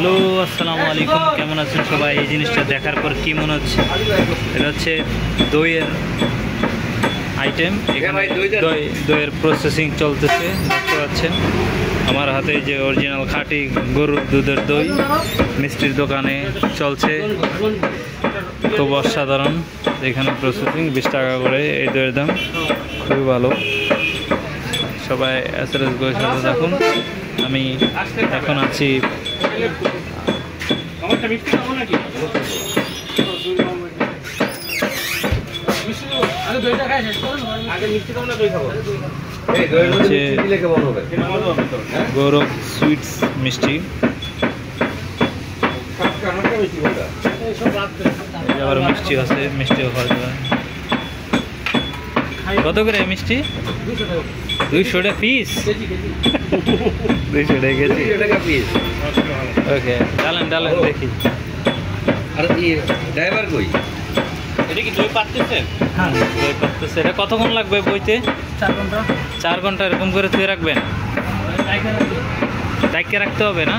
Hello, আসসালামু আলাইকুম। কেমন আছেন সবাই? এই জিনিসটা দেখার পর কি মনে হচ্ছে? এটা হচ্ছে দইয়ের আইটেম। এখানে দইয়ের প্রসেসিং চলতেছে, দেখতে পাচ্ছেন। আমার হাতে যে অরিজিনাল খাঁটি গরুর দুধের দই মিষ্টির দোকানে চলছে, খুব অসাধারণ। এখানে প্রসেসিং 20 টাকা করে এই দইয়ের দাম, খুবই ভালো। সবাই এসএস গোয়ের সাথে থাকুন। আমি এখন আছি গৌরব সুইটস মিষ্টি। আবার মিষ্টি আছে, মিষ্টি কত করে মিষ্টি? 200 টাকা পিস। 200 টাকা পিস। ওকে, ডালেন দেখি। আর এই ড্রাইভার কই? এটা কি দই পাততেছে? হ্যাঁ, দই পাততেছে। এটা কতক্ষণ লাগবে বইতে? 4 ঘন্টা। 4 ঘন্টা এরকম করে ধুয়ে রাখবেন? ডাইকে রাখতে হবে না?